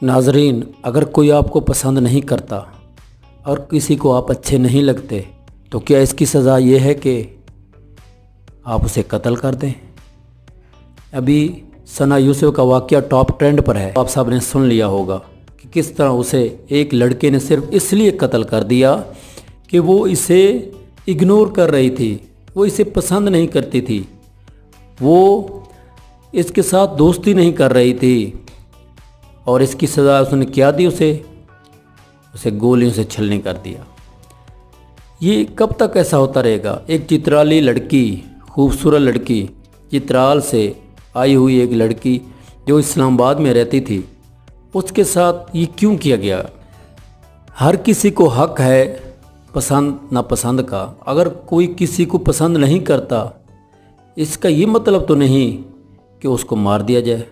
नाजरीन, अगर कोई आपको पसंद नहीं करता और किसी को आप अच्छे नहीं लगते तो क्या इसकी सज़ा ये है कि आप उसे कत्ल कर दें। अभी सना यूसुफ का वाक़या टॉप ट्रेंड पर है। आप सब ने सुन लिया होगा कि किस तरह उसे एक लड़के ने सिर्फ इसलिए कत्ल कर दिया कि वो इसे इग्नोर कर रही थी, वो इसे पसंद नहीं करती थी, वो इसके साथ दोस्ती नहीं कर रही थी। और इसकी सज़ा उसने क्या दी, उसे गोलियों से छलनी कर दिया। ये कब तक ऐसा होता रहेगा। एक चित्राली लड़की, खूबसूरत लड़की, चित्राल से आई हुई एक लड़की जो इस्लामाबाद में रहती थी, उसके साथ ये क्यों किया गया। हर किसी को हक है पसंद नापसंद का। अगर कोई किसी को पसंद नहीं करता, इसका ये मतलब तो नहीं कि उसको मार दिया जाए।